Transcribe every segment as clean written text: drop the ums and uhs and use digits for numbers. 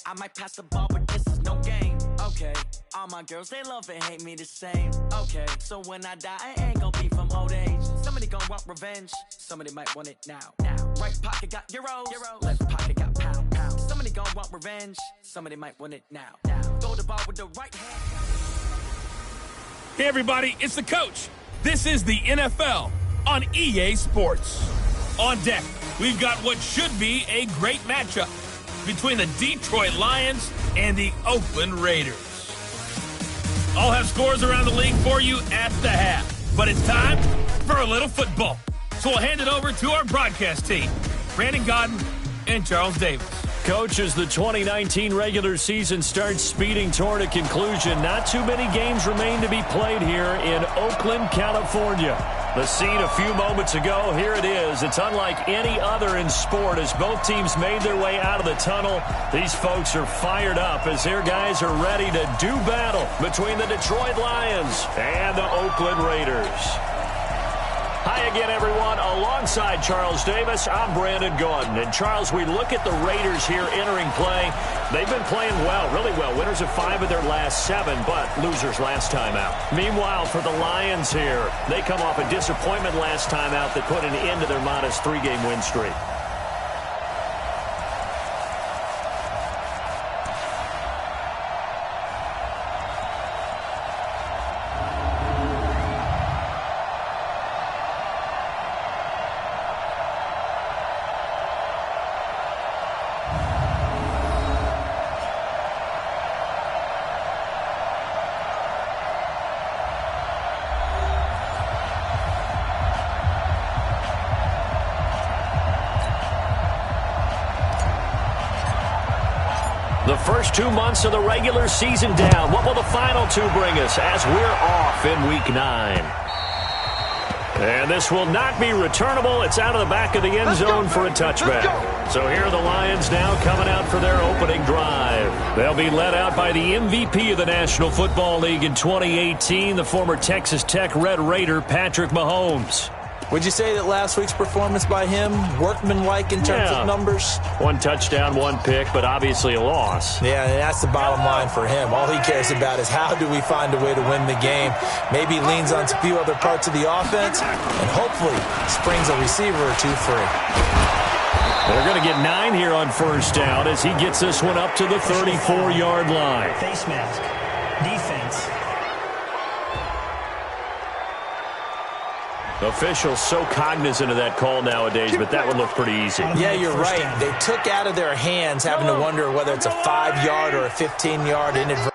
I might pass the ball, but this is no game. Okay, all my girls, they love and hate me the same. Okay, so when I die, I ain't gonna be from old age. Somebody gonna want revenge, somebody might want it now. Right pocket got euros, left pocket got pound. Somebody gonna want revenge, somebody might want it now. Throw the ball with the right hand. Hey everybody, it's the coach. This is the NFL on EA Sports. On deck, we've got what should be a great matchup between the Detroit Lions and the Oakland Raiders. I'll have scores around the league for you at the half, but it's time for a little football. So we'll hand it over to our broadcast team, Brandon Godden and Charles Davis. Coach, as the 2019 regular season starts speeding toward a conclusion, not too many games remain to be played here in Oakland, California. The scene a few moments ago, here it is. It's unlike any other in sport as both teams made their way out of the tunnel. These folks are fired up as their guys are ready to do battle between the Detroit Lions and the Oakland Raiders. Hi again, everyone. Alongside Charles Davis, I'm Brandon Godden. And Charles, we look at the Raiders here entering play. They've been playing well, really well. Winners of 5 of their last 7, but losers last time out. Meanwhile, for the Lions here, they come off a disappointment last time out that put an end to their modest 3-game win streak. The first 2 months of the regular season down. What will the final 2 bring us as we're off in Week 9? And this will not be returnable. It's out of the back of the end zone for a touchback. So here are the Lions now coming out for their opening drive. They'll be led out by the MVP of the National Football League in 2018, the former Texas Tech Red Raider, Patrick Mahomes. Would you say that last week's performance by him, workmanlike in terms of numbers? 1 touchdown, 1 pick, but obviously a loss. Yeah, and that's the bottom line for him. All he cares about is how do we find a way to win the game. Maybe he leans on a few other parts of the offense, and hopefully springs a receiver or 2 free. They're going to get 9 here on first down as he gets this one up to the 34-yard line. Face mask. Defense. Officials so cognizant of that call nowadays, but that would look pretty easy. Yeah, you're right. They took out of their hands having to wonder whether it's a 5-yard or a 15-yard inadvertent.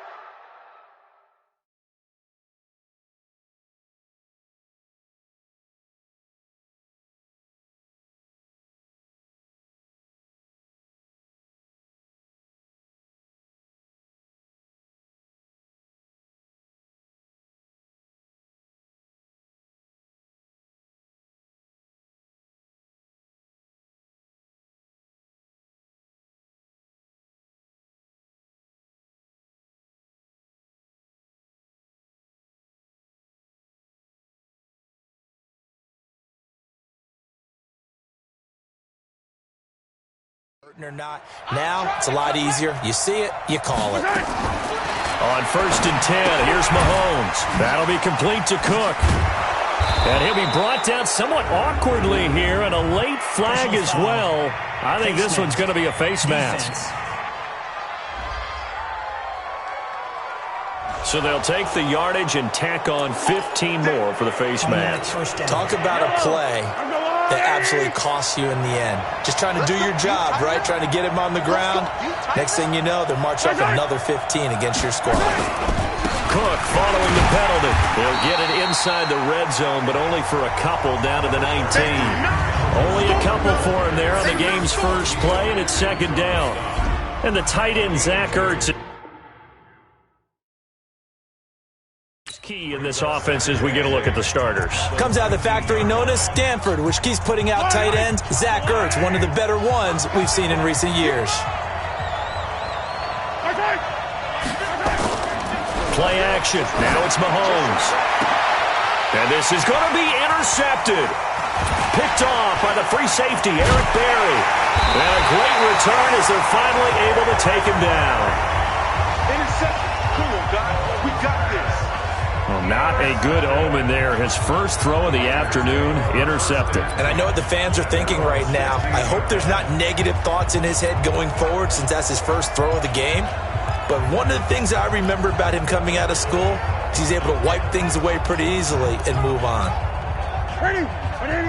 Or not. Now it's a lot easier. You see it, you call it. On first and 10, here's Mahomes. That'll be complete to Cook. And he'll be brought down somewhat awkwardly here, and a late flag as well. I think this one's going to be a face mask. So they'll take the yardage and tack on 15 more for the face mask. Talk about a play that absolutely costs you in the end. Just trying to do your job, right? Trying to get him on the ground. Next thing you know, they're marching up another 15 against your squad. Cook following the penalty. He'll get it inside the red zone, but only for a couple down to the 19. Only a couple for him there on the game's first play, and it's second down. And the tight end, Zach Ertz, key in this offense as we get a look at the starters. Comes out of the factory known as Stanford, which keeps putting out tight ends. Zach Ertz, one of the better ones we've seen in recent years. Play action. Now it's Mahomes. And this is going to be intercepted. picked off by the free safety, Eric Berry. And a great return as they're finally able to take him down. Interception. Come on, guys. We got this. Well, not a good omen there. His first throw of the afternoon, intercepted. And I know what the fans are thinking right now. I hope there's not negative thoughts in his head going forward since that's his first throw of the game. But one of the things I remember about him coming out of school is he's able to wipe things away pretty easily and move on. Ready? Ready?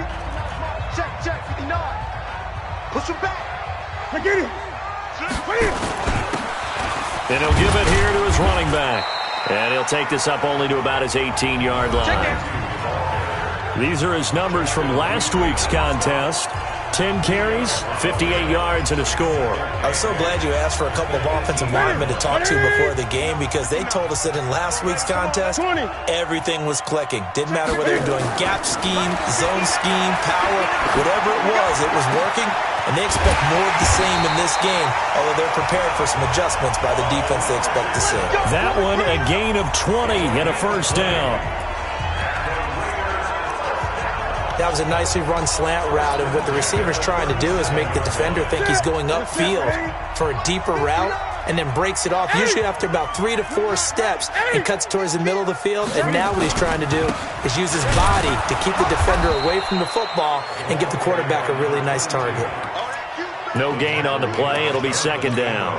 Check, check, 59. Push him back. I get it. And he'll give it here to his running back. And he'll take this up only to about his 18-yard line. These are his numbers from last week's contest. 10 carries, 58 yards, and a score. I was so glad you asked for a couple of offensive linemen to talk to before the game because they told us that in last week's contest, everything was clicking. Didn't matter whether they're doing gap scheme, zone scheme, power, whatever it was working. And they expect more of the same in this game, although they're prepared for some adjustments by the defense they expect to see. That one, a gain of 20 and a first down. That was a nicely run slant route, and what the receiver's trying to do is make the defender think he's going upfield for a deeper route and then breaks it off, usually after about 3 to 4 steps, and cuts towards the middle of the field. And now what he's trying to do is use his body to keep the defender away from the football and give the quarterback a really nice target. No gain on the play. It'll be second down.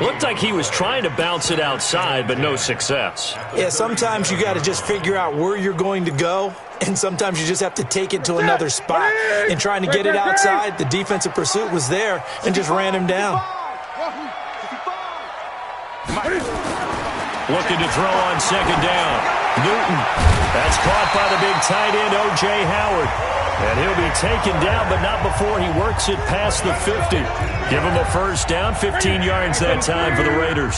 Looked like he was trying to bounce it outside, but no success. Yeah, sometimes you got to just figure out where you're going to go, and sometimes you just have to take it to another spot. And trying to get it outside, the defensive pursuit was there and just ran him down. Looking to throw on second down. Newton. That's caught by the big tight end, O.J. Howard. And he'll be taken down, but not before he works it past the 50. Give him a first down, 15 yards that time for the Raiders.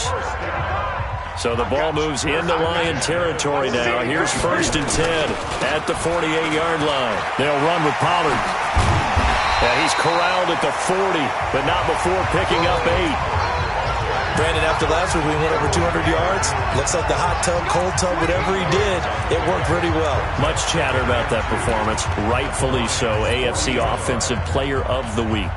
So the ball moves into Lion territory now. Here's first and 10 at the 48-yard line. They'll run with Pollard. And he's corralled at the 40, but not before picking up 8. Brandon, after last week, we went over 200 yards. Looks like the hot tub, cold tub, whatever he did, it worked pretty well. Much chatter about that performance. Rightfully so. AFC Offensive Player of the Week.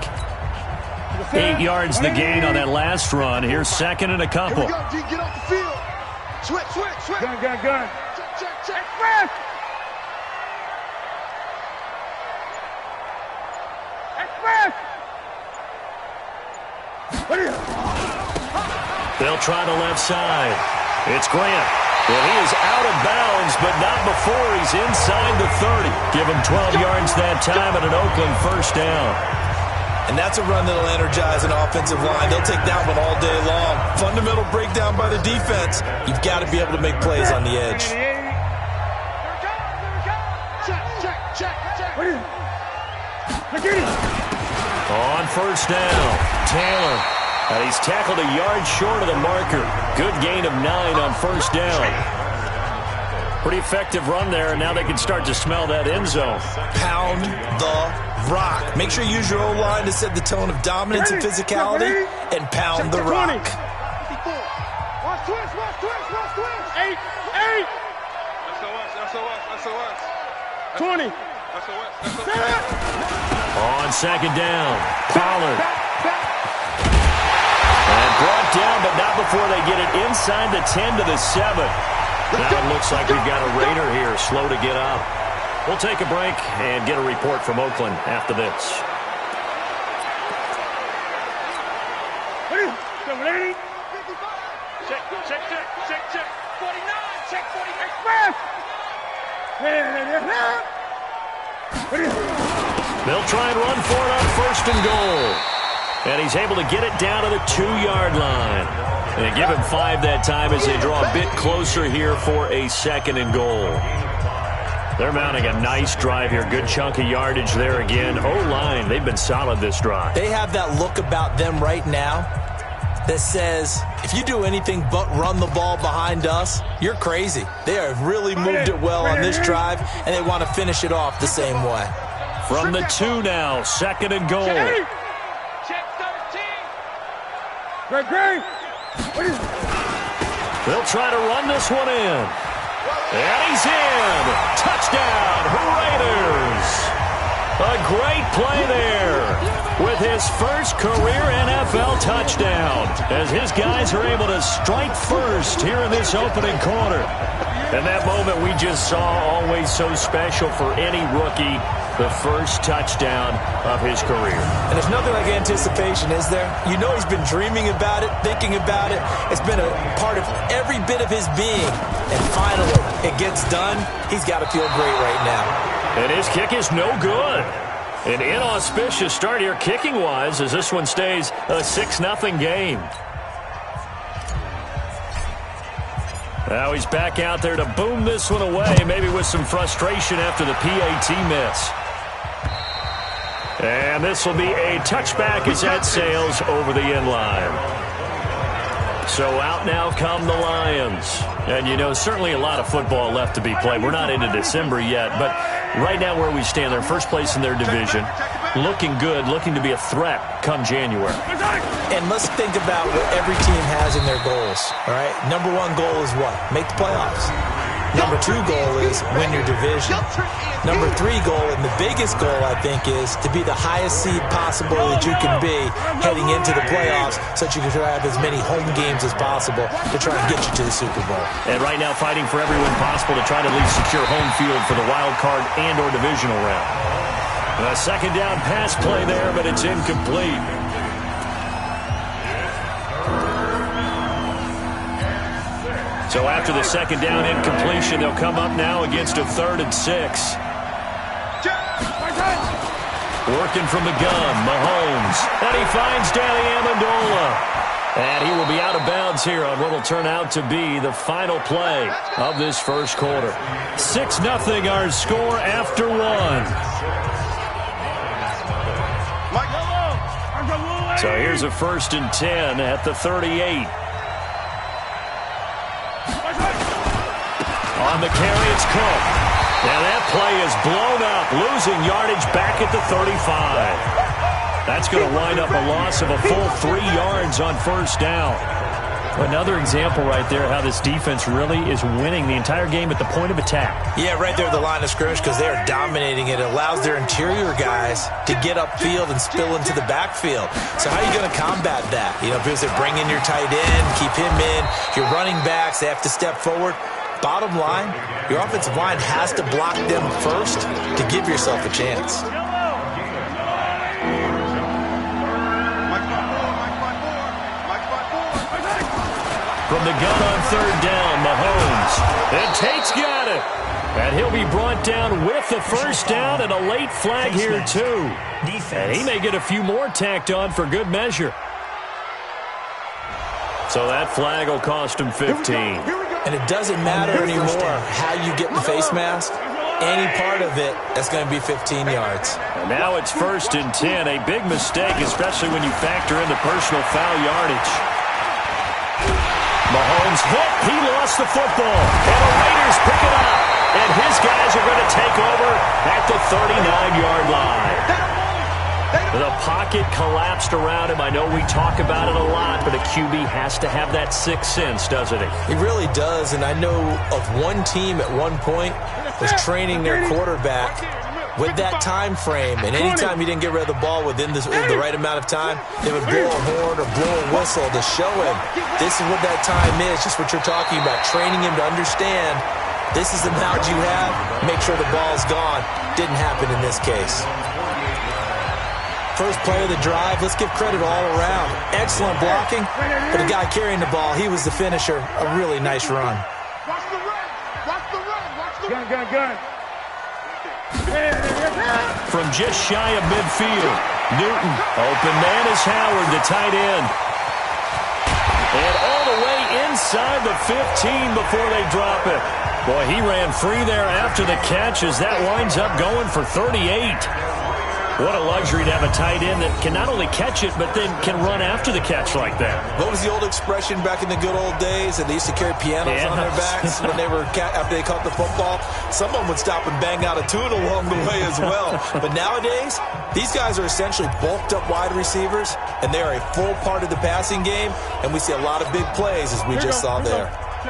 8 yards the gain on that last run. Here's second and a couple. Here we go, D. Get off the field. Switch, switch, switch. Gun. Check, check. Express. What are you? They'll try the left side. It's Grant. Well, he is out of bounds, but not before he's inside the 30. Give him 12 yards that time and an Oakland first down. And that's a run that'll energize an offensive line. They'll take that one all day long. Fundamental breakdown by the defense. You've got to be able to make plays on the edge. Check. On first down, Taylor. And he's tackled a yard short of the marker. Good gain of 9 on first down. Pretty effective run there, and now they can start to smell that end zone. Pound the rock. Make sure you use your O-line to set the tone of dominance and physicality, and pound the rock. Watch twist. 8. SOS. 20. On second down, Pollard. And brought down, but not before they get it inside the 10 to the 7. Now it looks like we've got a Raider here, slow to get up. We'll take a break and get a report from Oakland after this. Ready? 55. Check. 49. Check 40. Express. They'll try and run for it on first and goal. And he's able to get it down to the 2-yard line. And they give him 5 that time as they draw a bit closer here for a second and goal. They're mounting a nice drive here. Good chunk of yardage there again. O-line, they've been solid this drive. They have that look about them right now that says, if you do anything but run the ball behind us, you're crazy. They have really moved it well on this drive, and they want to finish it off the same way. From the 2 now, second and goal. Check 13. Great. They'll try to run this one in. And he's in. Touchdown, Raiders. A great play there with his first career NFL touchdown as his guys are able to strike first here in this opening quarter. And that moment we just saw, always so special for any rookie, the first touchdown of his career. And there's nothing like anticipation, is there? You know he's been dreaming about it, thinking about it. It's been a part of every bit of his being. And finally, it gets done. He's got to feel great right now. And his kick is no good. An inauspicious start here kicking-wise as this one stays a 6-0 game. Now he's back out there to boom this one away, maybe with some frustration after the PAT miss. And this will be a touchback as that sails over the end line. So out now come the Lions. And, you know, certainly a lot of football left to be played. We're not into December yet, but right now where we stand, they're first place in their division. Looking good, looking to be a threat come January. And let's think about what every team has in their goals, all right? Number one goal is what? Make the playoffs. Number two goal is win your division. Number three goal, and the biggest goal, I think, is to be the highest seed possible that you can be heading into the playoffs so that you can try to have as many home games as possible to try and get you to the Super Bowl. And right now fighting for every win possible to try to at least secure home field for the wild card and or divisional round. A second down pass play there, but it's incomplete. So after the second down incompletion, they'll come up now against a 3rd and 6. Working from the gun, Mahomes. And he finds Danny Amendola. And he will be out of bounds here on what will turn out to be the final play of this first quarter. 6-0 our score after one. So here's a 1st and 10 at the 38. On the carry, it's Cook. Now that play is blown up, losing yardage back at the 35. That's going to wind up a loss of a full 3 yards on 1st down. Another example right there how this defense really is winning the entire game at the point of attack. Yeah, right there at the line of scrimmage because they are dominating it. It allows their interior guys to get upfield and spill into the backfield. So how are you going to combat that? You know, because they bring in your tight end, keep him in. Your running backs, they have to step forward. Bottom line, your offensive line has to block them first to give yourself a chance. From the gun on 3rd down, Mahomes. And Tate's got it. And he'll be brought down with the 1st down and a late flag here, too. And he may get a few more tacked on for good measure. So that flag will cost him 15. And it doesn't matter anymore how you get the face mask. Any part of it, that's going to be 15 yards. And now it's 1st and 10. A big mistake, especially when you factor in the personal foul yardage. Mahomes hit. He lost the football. And the Raiders pick it up. And his guys are going to take over at the 39-yard line. The pocket collapsed around him. I know we talk about it a lot, but a QB has to have that 6th sense, doesn't he? He really does, and I know of one team at one point was training their quarterback with that time frame, and anytime he didn't get rid of the ball within the right amount of time, they would blow a horn or blow a whistle to show him this is what that time is, just what you're talking about, training him to understand this is the amount you have, make sure the ball's gone. Didn't happen in this case. First play of the drive, let's give credit all around. Excellent blocking, but the guy carrying the ball, he was the finisher. A really nice run. Watch the run! Watch the run! Watch the run! Gun. From just shy of midfield, Newton. Open man is Howard, the tight end. And all the way inside the 15 before they drop it. Boy, he ran free there after the catch as that winds up going for 38. What a luxury to have a tight end that can not only catch it, but then can run after the catch like that. What was the old expression back in the good old days? And they used to carry pianos on their backs when they were after they caught the football. Someone would stop and bang out a tune along the way as well. But nowadays, these guys are essentially bulked up wide receivers, and they are a full part of the passing game. And we see a lot of big plays as we just saw there.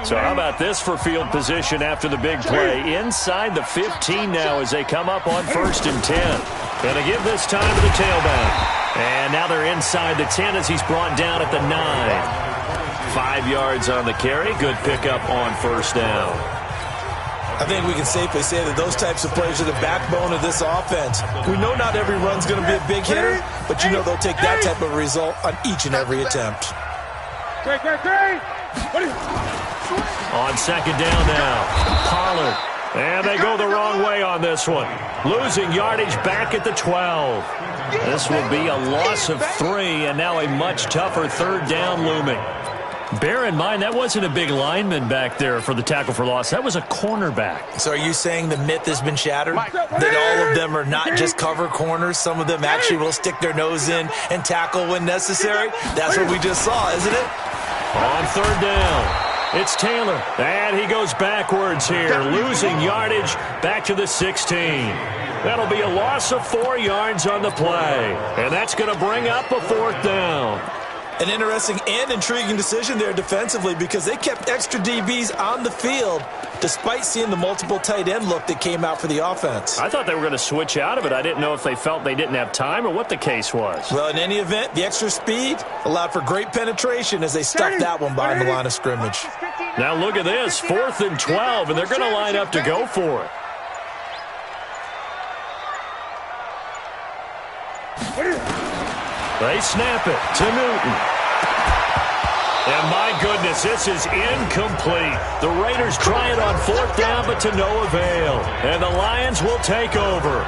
So how about this for field position after the big play? Inside the 15 now as they come up on 1st and 10. Going to give this time to the tailback. And now they're inside the 10 as he's brought down at the 9. 5 yards on the carry. Good pickup on 1st down. I think we can safely say that those types of plays are the backbone of this offense. We know not every run's going to be a big hitter, but you know they'll take that type of result on each and every attempt. On 2nd down now, Pollard. And they go the wrong way on this one. Losing yardage back at the 12. This will be a loss of 3, and now a much tougher 3rd down looming. Bear in mind, that wasn't a big lineman back there for the tackle for loss. That was a cornerback. So are you saying the myth has been shattered? That all of them are not just cover corners? Some of them actually will stick their nose in and tackle when necessary? That's what we just saw, isn't it? On 3rd down. It's Taylor, and he goes backwards here, losing yardage back to the 16. That'll be a loss of 4 yards on the play, and that's going to bring up a 4th down. An interesting and intriguing decision there defensively because they kept extra DBs on the field despite seeing the multiple tight end look that came out for the offense. I thought they were going to switch out of it. I didn't know if they felt they didn't have time or what the case was. Well, in any event, the extra speed allowed for great penetration as they stuffed that one behind the line of scrimmage. Now look at this, 4th and 12, and they're going to line up to go for it. They snap it to Newton. And my goodness, this is incomplete. The Raiders try it on 4th down, but to no avail. And the Lions will take over.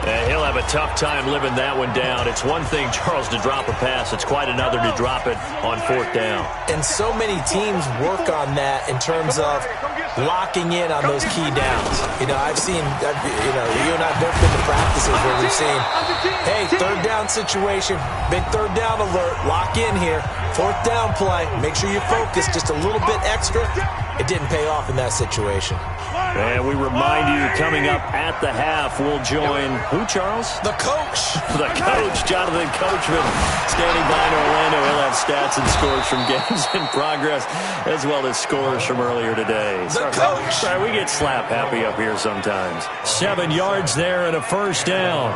And he'll have a tough time living that one down. It's one thing, Charles, to drop a pass. It's quite another to drop it on 4th down. And so many teams work on that in terms of locking in on those key downs. You know, I've seen, you and I have both been to practices where we've seen, hey, 3rd down situation, big 3rd down alert, lock in here, 4th down play, make sure you focus just a little bit extra. It didn't pay off in that situation. And we remind you, coming up at the half, we'll join who, Charles? The coach. The coach, Jonathan Coachman, standing by in Orlando. He'll have stats and scores from games in progress, as well as scores from earlier today. The coach. Sorry, we get slap happy up here sometimes. 7 yards there and a 1st down.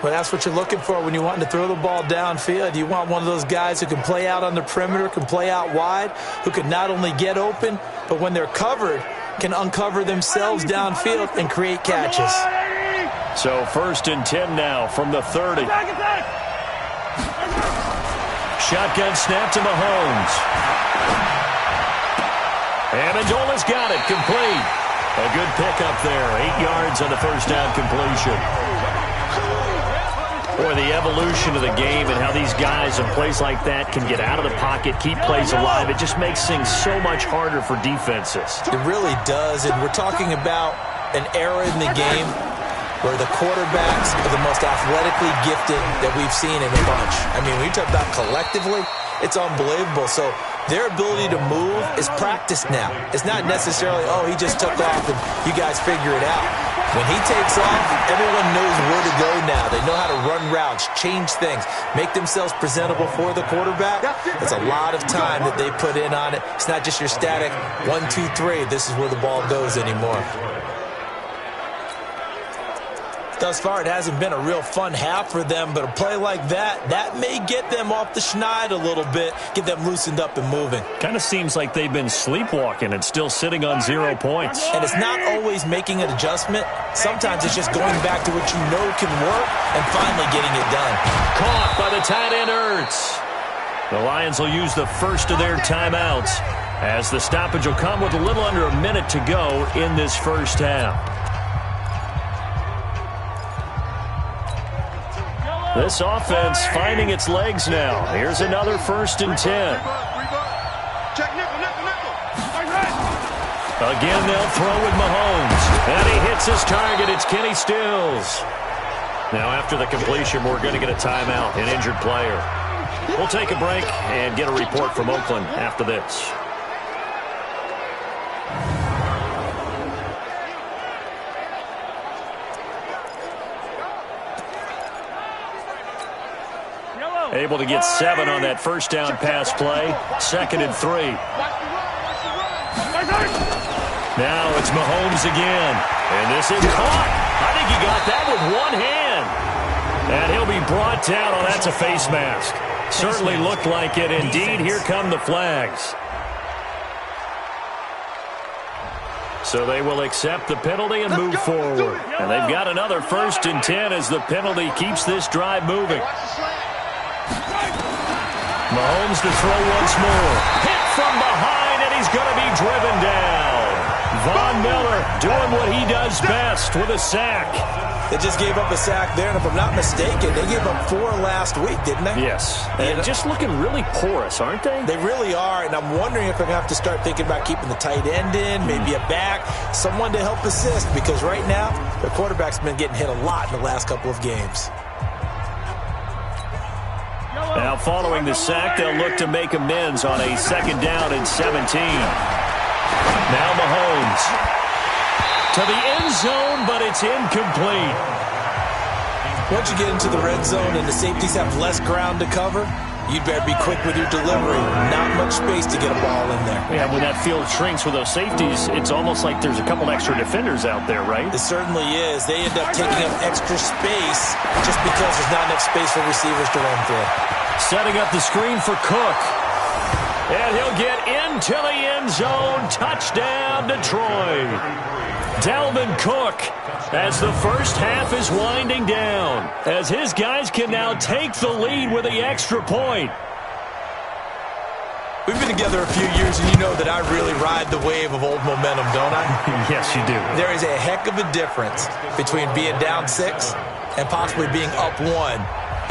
Well, that's what you're looking for when you want to throw the ball downfield. You want one of those guys who can play out on the perimeter, can play out wide, who can not only get open, but when they're covered, can uncover themselves downfield and create catches. So 1st and 10 now from the 30. Shotgun snap to Mahomes. Amendola's got it, complete. A good pickup there, 8 yards on the 1st down completion. Boy, the evolution of the game and how these guys in plays like that can get out of the pocket, keep plays alive, it just makes things so much harder for defenses. It really does, and we're talking about an era in the game where the quarterbacks are the most athletically gifted that we've seen in a bunch. I mean, when you talk about collectively, it's unbelievable. So their ability to move is practiced now. It's not necessarily, oh, he just took off and you guys figure it out. When he takes off, everyone knows where to go now. They know how to run routes, change things, make themselves presentable for the quarterback. It's a lot of time that they put in on it. It's not just your static 1, 2, 3. This is where the ball goes anymore. Thus far, it hasn't been a real fun half for them, but a play like that may get them off the schneid a little bit, get them loosened up and moving. Kind of seems like they've been sleepwalking and still sitting on 0 points. And it's not always making an adjustment. Sometimes it's just going back to what you know can work and finally getting it done. Caught by the tight end, Ertz. The Lions will use the first of their timeouts as the stoppage will come with a little under a minute to go in this 1st half. This offense finding its legs now. Here's another 1st and 10. Again, they'll throw with Mahomes. And he hits his target. It's Kenny Stills. Now, after the completion, we're going to get a timeout, an injured player. We'll take a break and get a report from Oakland after this. Able to get 7 on that first down pass play. 2nd and 3. Now it's Mahomes again. And this is caught. I think he got that with one hand. And he'll be brought down. Oh, that's a face mask. Certainly looked like it. Indeed, here come the flags. So they will accept the penalty and move forward. And they've got another 1st and 10 as the penalty keeps this drive moving. Mahomes to throw once more. Hit from behind, and he's going to be driven down. Von Miller doing what he does best with a sack. They just gave up a sack there, and if I'm not mistaken, they gave up 4 last week, didn't they? Yes. And just looking really porous, aren't they? They really are, and I'm wondering if they're going to have to start thinking about keeping the tight end in, maybe a back, someone to help assist, because right now, the quarterback's been getting hit a lot in the last couple of games. Now following the sack, they'll look to make amends on a 2nd down and 17. Now Mahomes to the end zone, but it's incomplete. Once you get into the red zone and the safeties have less ground to cover, you'd better be quick with your delivery. Not much space to get a ball in there. Yeah, when that field shrinks with those safeties, it's almost like there's a couple extra defenders out there, right? It certainly is. They end up taking up extra space just because there's not enough space for receivers to run through. Setting up the screen for Cook. And he'll get into the end zone. Touchdown, Detroit. Dalvin Cook, as the first half is winding down, as his guys can now take the lead with the extra point. We've been together a few years, and you know that I really ride the wave of old momentum, don't I? Yes, you do. There is a heck of a difference between being down 6 and possibly being up 1.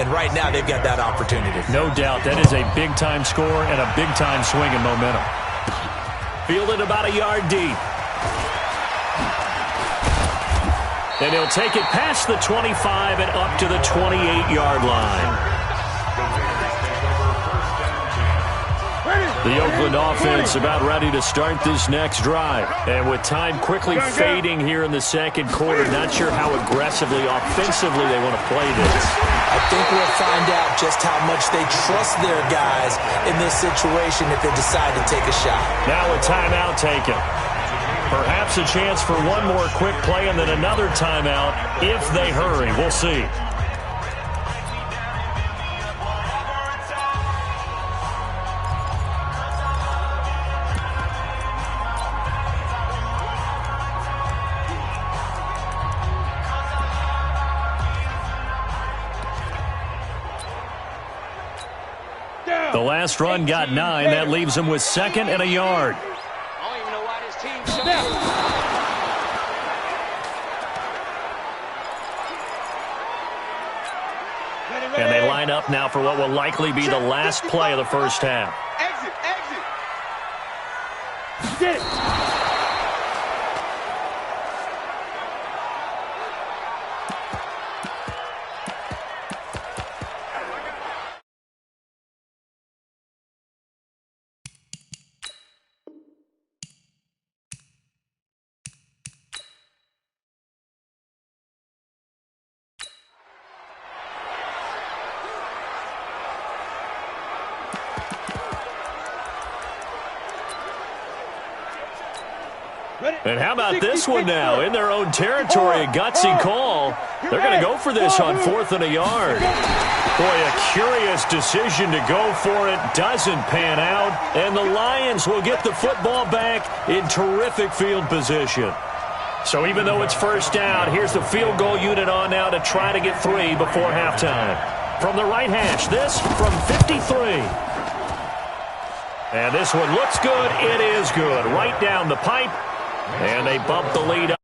And right now, they've got that opportunity. No doubt. That is a big-time score and a big-time swing in momentum. Fielded about a yard deep. And he'll take it past the 25 and up to the 28-yard line. The Oakland offense about ready to start this next drive. And with time quickly fading here in the 2nd quarter, not sure how aggressively, offensively they want to play this. I think we'll find out just how much they trust their guys in this situation if they decide to take a shot. Now a timeout taken. Perhaps a chance for one more quick play and then another timeout if they hurry. We'll see. The last run got 9. That leaves him with 2nd and a yard. And they line up now for what will likely be the last play of the first half. Exit, exit. Get it. And how about this one now? In their own territory, a gutsy call. They're going to go for this on 4th and a yard. Boy, a curious decision to go for it. Doesn't pan out. And the Lions will get the football back in terrific field position. So even though it's first down, here's the field goal unit on now to try to get 3 before halftime. From the right hash, this from 53. And this one looks good. It is good. Right down the pipe. And they bump the lead up.